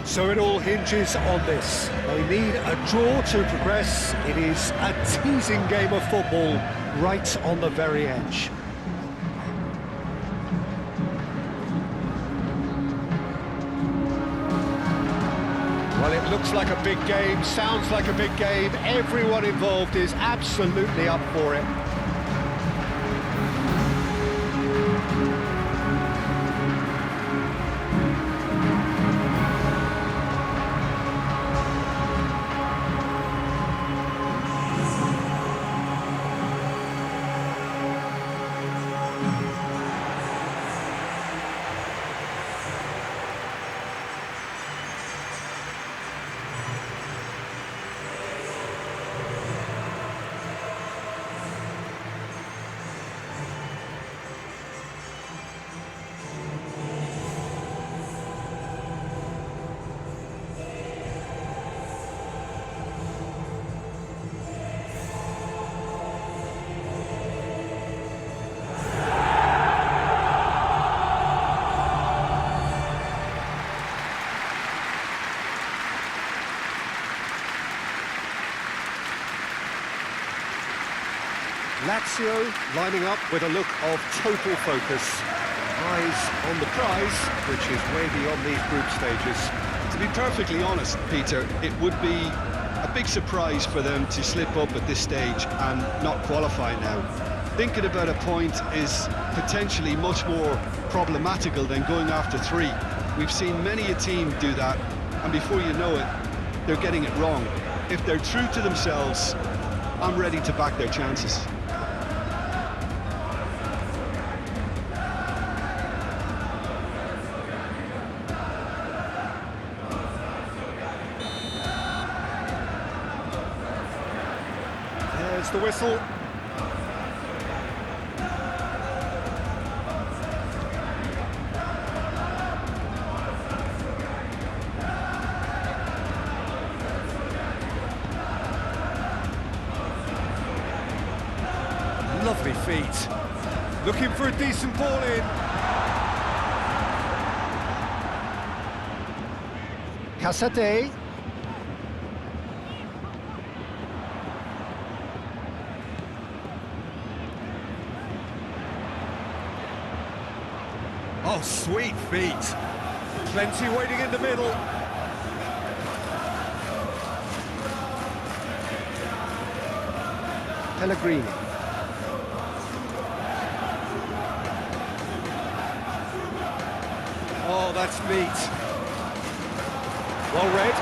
So it all hinges on this. They need a draw to progress. It is a teasing game of football right on the very edge. Well, it looks like a big game, sounds like a big game. Everyone involved is absolutely up for it. Lazio lining up with a look of total focus. Eyes on the prize, which is way beyond these group stages. To be perfectly honest, Peter, it would be a big surprise for them to slip up at this stage and not qualify now. Thinking about a point is potentially much more problematical than going after 3. We've seen many a team do that, and before you know it, they're getting it wrong. If they're true to themselves, I'm ready to back their chances. There's the whistle. Lovely feet. Looking for a decent ball in. Casate. Oh, sweet feet. Plenty waiting in the middle. Pellegrini. Oh, that's neat. Well read.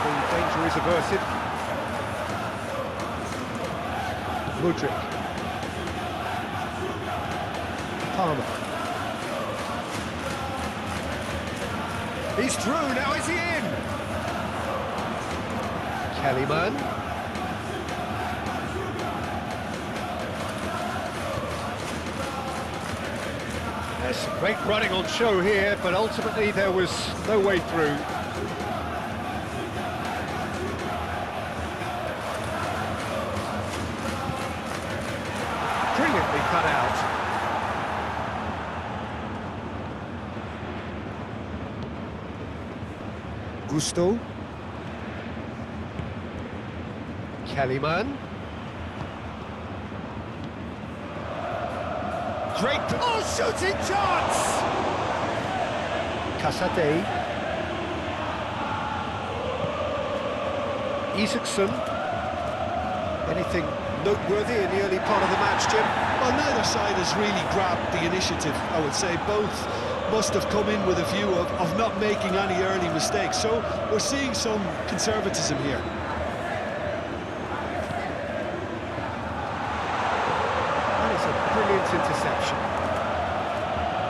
The danger is averted. Mudryk. Palmer. He's through, now is he in? Kellyman. There's some great running on show here, but ultimately there was no way through. Brilliantly cut out. Gusto. Kellyman. Great... Oh, shooting chance! Casate. Isaacson. Anything noteworthy in the early part of the match, Jim? Well, neither side has really grabbed the initiative, I would say. Both must have come in with a view of not making any early mistakes. So we're seeing some conservatism here. That is a brilliant interception.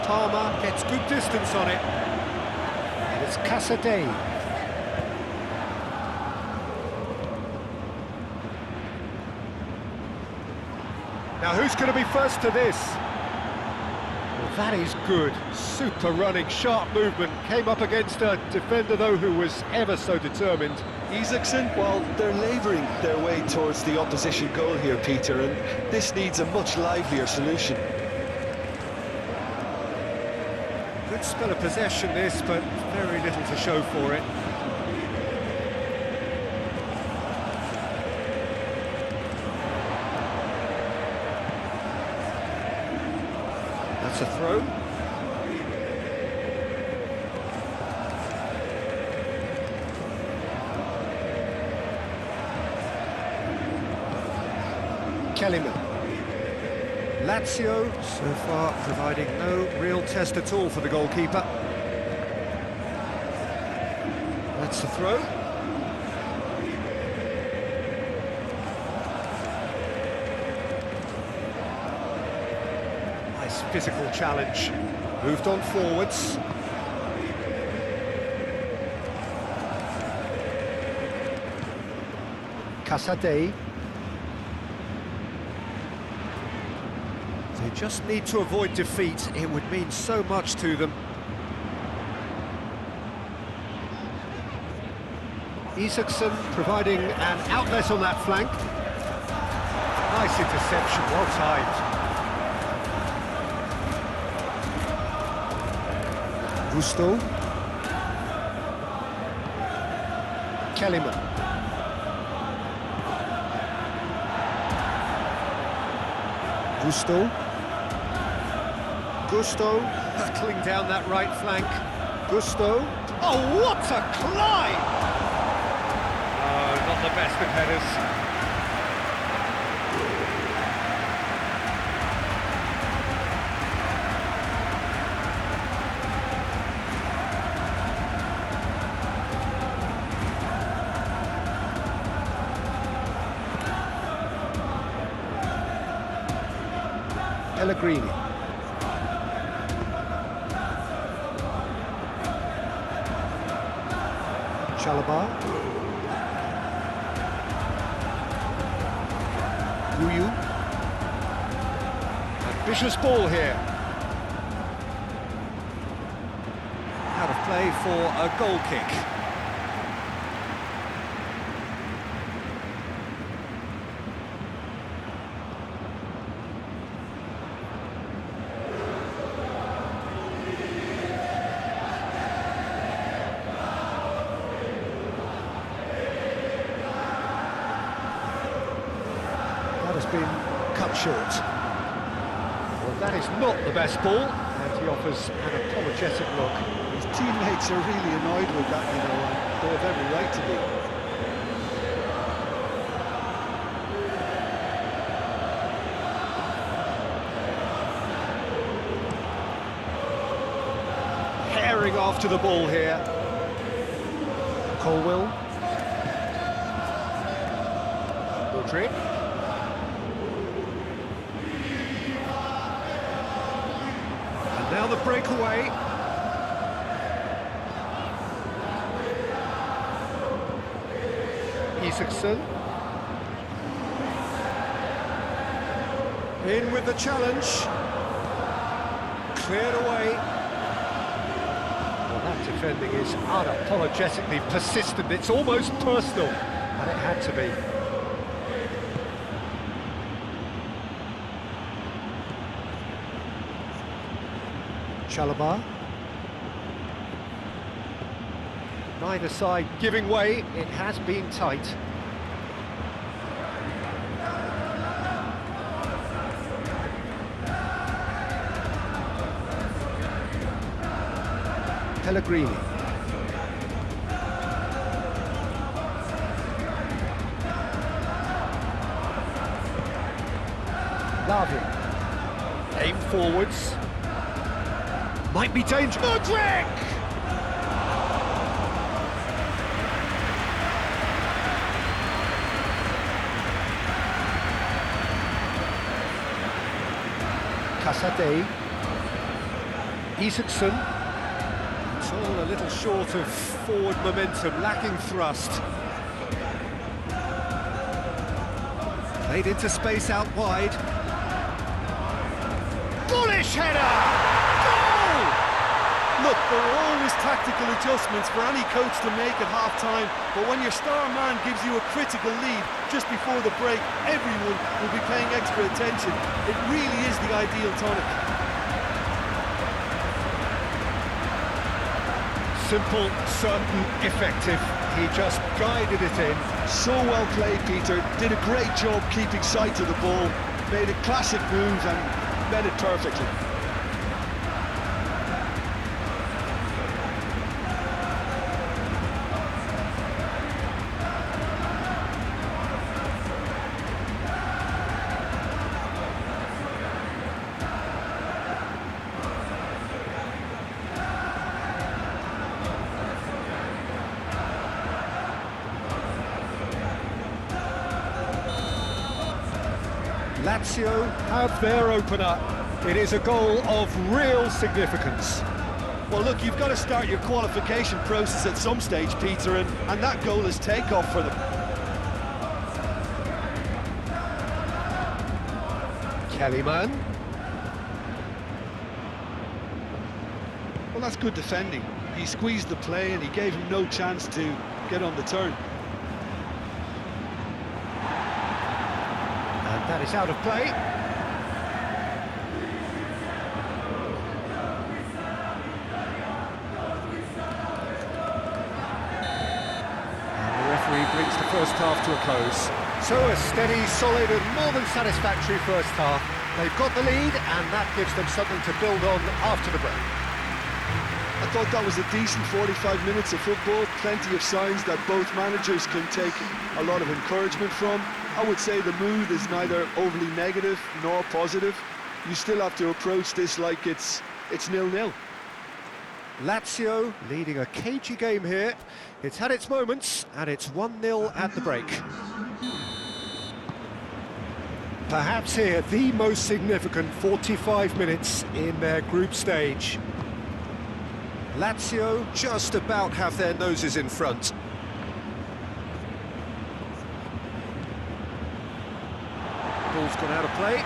Palmer gets good distance on it. And it's Casade. Now who's going to be first to this? Well, that is good. Super running, sharp movement. Came up against a defender, though, who was ever so determined. Isaacson, well, they're labouring their way towards the opposition goal here, Peter, and this needs a much livelier solution. Good spell of possession, this, but very little to show for it. That's a throw. Kellyman. Lazio, so far, providing no real test at all for the goalkeeper. That's the throw. Nice physical challenge. Moved on forwards. Casadei. They just need to avoid defeat. It would mean so much to them. Isaacson providing an outlet on that flank. Nice interception, well timed. Gusto. Kellyman. Gusto. Gusto, battling down that right flank. Gusto. Oh, what a climb! Oh, not the best of headers. Pellegrini. Chalobah. Uyu. Ambitious ball here. Out of play for a goal kick. Has been cut short. Well, that is not the best ball, and he offers an apologetic look. His teammates are really annoyed with that, you know, and they have every right to be. Herring after the ball here. Colwill. Rodri. Now the breakaway. Isaacson. In with the challenge. Cleared away. Well, that defending is unapologetically persistent. It's almost personal, and it had to be. Chalobah. Neither side giving way. It has been tight. Pellegrini. Lavi. Aim forwards. Might be dangerous. Modric! Casadei. Isaacson. It's all a little short of forward momentum, lacking thrust. Played into space out wide. Bullish header! Look, there are always tactical adjustments for any coach to make at half-time, but when your star man gives you a critical lead just before the break, everyone will be paying extra attention. It really is the ideal tonic. Simple, certain, effective. He just guided it in. So well played, Peter. Did a great job keeping sight of the ball. Made a classic move and met it perfectly. Lazio have their opener. It is a goal of real significance. Well, look, you've got to start your qualification process at some stage, Peter, and that goal is takeoff for them. Kellyman. Well, that's good defending. He squeezed the play and he gave him no chance to get on the turn. And that is out of play. And the referee brings the first half to a close. So a steady, solid and more than satisfactory first half. They've got the lead and that gives them something to build on after the break. I thought that was a decent 45 minutes of football, plenty of signs that both managers can take a lot of encouragement from. I would say the mood is neither overly negative nor positive. You still have to approach this like it's 0-0. Lazio leading a cagey game here. It's had its moments and it's 1-0 at the break. Perhaps here the most significant 45 minutes in their group stage. Lazio just about have their noses in front. Ball's gone out of play.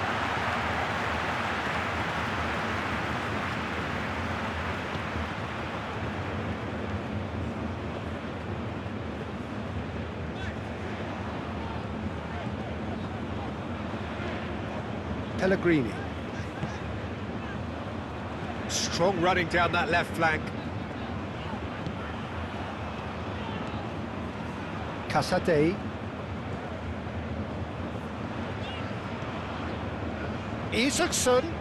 Pellegrini. Strong running down that left flank. Casade. Isaacson.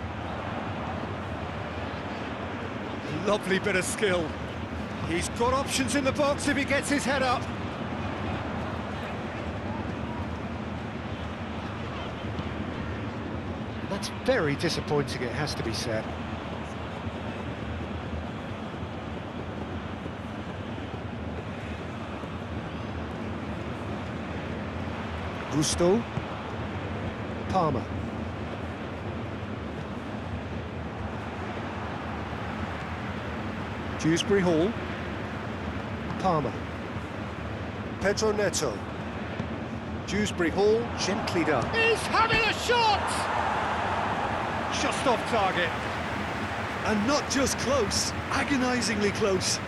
Lovely bit of skill. He's got options in the box if he gets his head up. That's very disappointing, it has to be said. Gusto. Palmer. Dewsbury Hall. Palmer. Pedro Neto. Dewsbury Hall, gently done. He's having a shot! Just off target. And not just close, agonisingly close.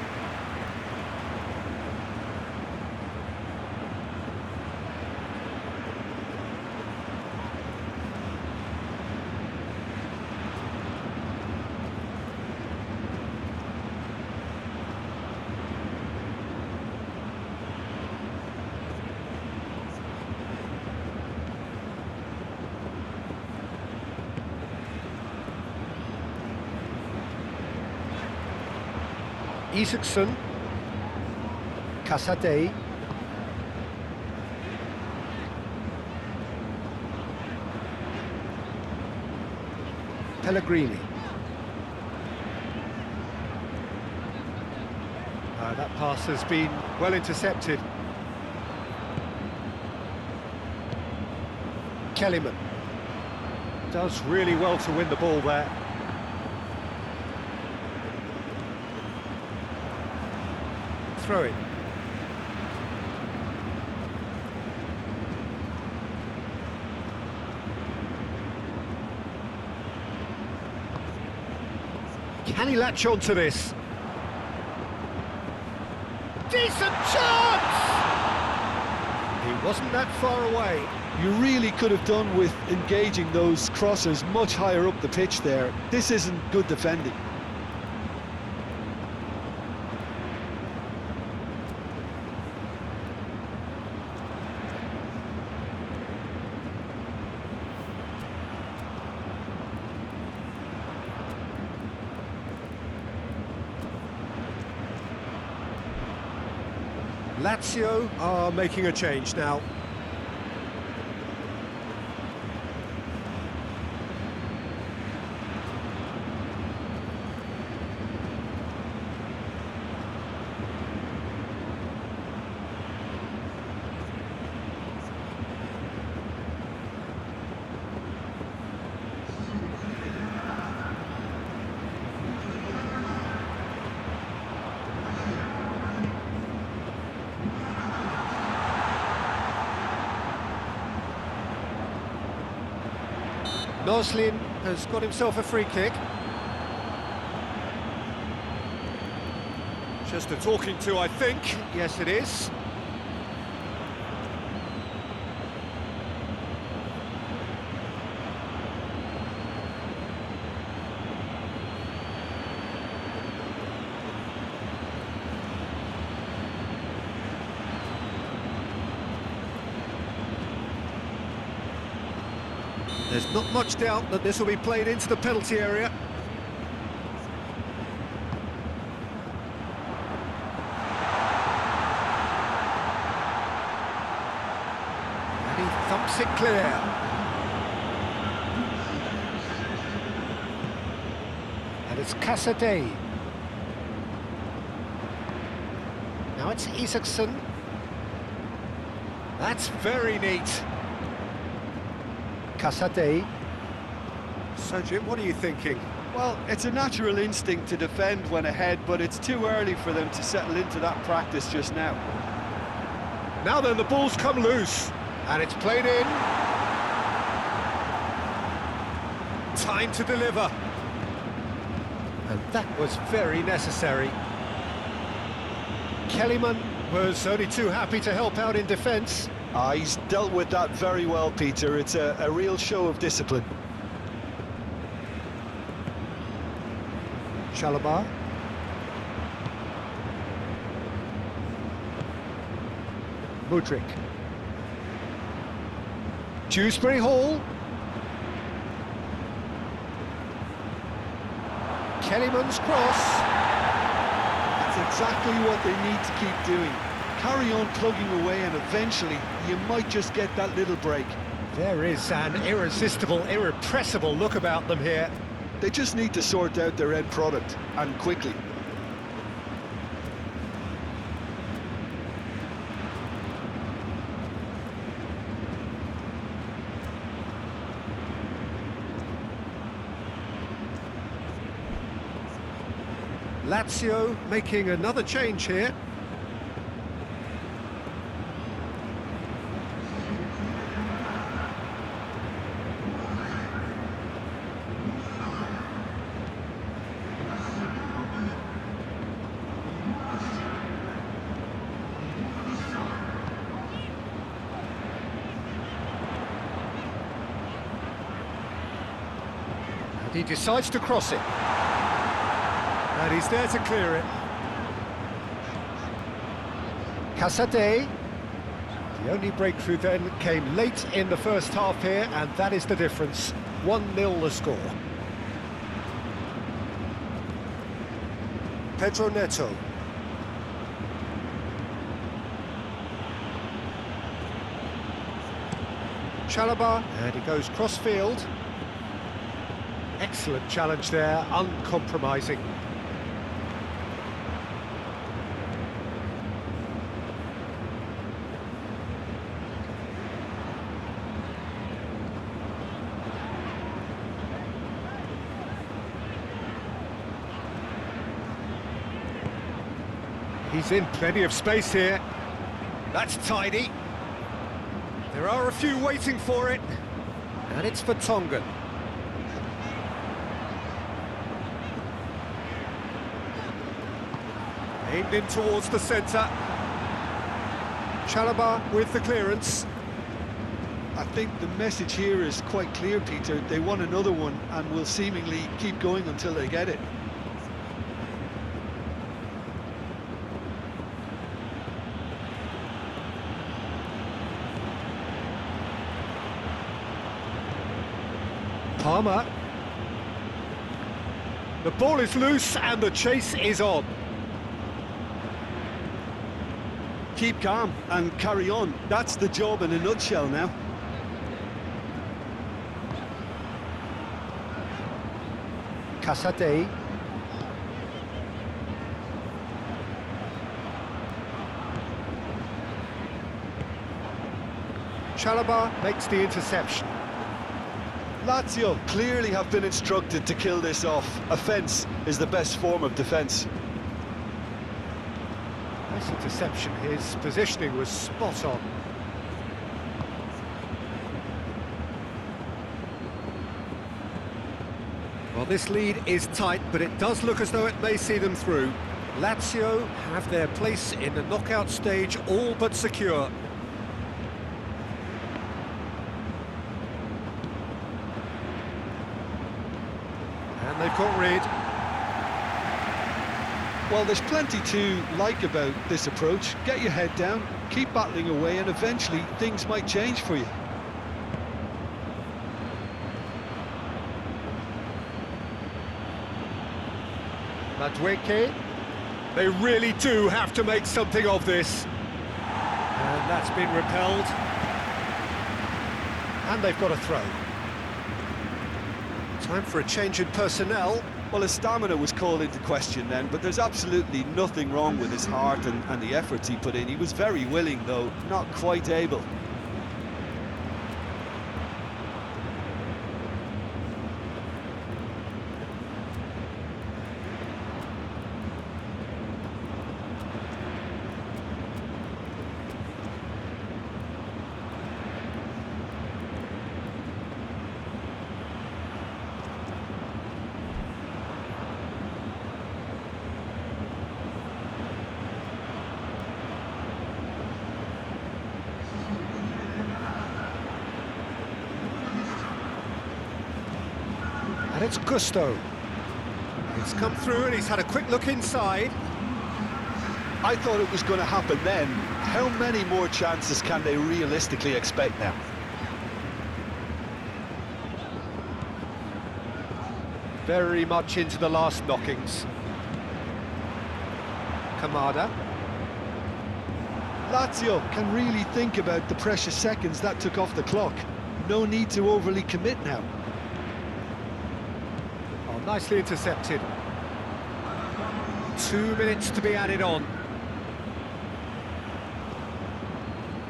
Isaacson. Casade. Pellegrini. That pass has been well intercepted. Kellyman does really well to win the ball there. Throw it. Can he latch on to this? Decent chance! He wasn't that far away. You really could have done with engaging those crossers much higher up the pitch there. This isn't good defending. Lazio are making a change now. Noslin has got himself a free kick. Just a talking to, I think. Yes, it is. There's not much doubt that this will be played into the penalty area. And he thumps it clear. And it's Casadei. Now it's Isaacson. That's very neat. Casadei. So, Jim, what are you thinking? Well, it's a natural instinct to defend when ahead, but it's too early for them to settle into that practice just now. Now then, the ball's come loose, and it's played in. Time to deliver. And that was very necessary. Kellyman was only too happy to help out in defence. He's dealt with that very well, Peter. It's a real show of discipline. Chalobah. Mudryk. Dewsbury Hall. Kellyman's cross. That's exactly what they need to keep doing. Carry on plugging away, and eventually you might just get that little break. There is an irresistible, irrepressible look about them here. They just need to sort out their end product, and quickly. Lazio making another change here. And he decides to cross it. And he's there to clear it. Casadei. The only breakthrough then came late in the first half here, and that is the difference. 1-0 the score. Pedro Neto. Chalobah, and he goes cross-field. Excellent challenge there, uncompromising. He's in plenty of space here. That's tidy. There are a few waiting for it. And it's for Tongan. Aimed in towards the centre. Chalobah with the clearance. I think the message here is quite clear, Peter. They want another one and will seemingly keep going until they get it. Palmer. The ball is loose and the chase is on. Keep calm and carry on. That's the job in a nutshell now. Casadei. Chalobah makes the interception. Lazio clearly have been instructed to kill this off. Offence is the best form of defence. Nice interception. His positioning was spot on. this lead is tight, but it does look as though it may see them through. Lazio have their place in the knockout stage all but secure. And they've got rid. Well, there's plenty to like about this approach. Get your head down, keep battling away, and eventually things might change for you. Madueke. They really do have to make something of this. And that's been repelled. And they've got a throw. Time for a change in personnel. Well, his stamina was called into question then, but there's absolutely nothing wrong with his heart and the efforts he put in. He was very willing, though, not quite able. And it's Gusto. He's come through and he's had a quick look inside. I thought it was going to happen then. How many more chances can they realistically expect now? Very much into the last knockings. Kamada. Lazio can really think about the precious seconds that took off the clock. No need to overly commit now. Oh, nicely intercepted. 2 minutes to be added on.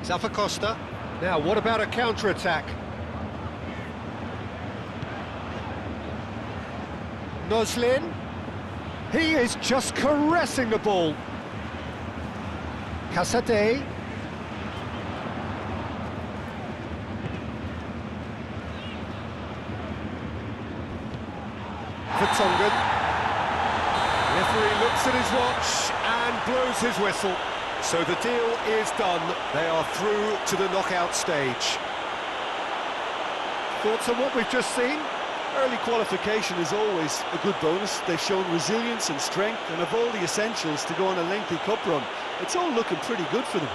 Zappacosta. Now, what about a counter-attack? Noslin. He is just caressing the ball. Casade. Vertonghen. Referee looks at his watch and blows his whistle. So the deal is done. They are through to the knockout stage. Thoughts on what we've just seen? Early qualification is always a good bonus. They've shown resilience and strength and have all the essentials to go on a lengthy cup run. It's all looking pretty good for them.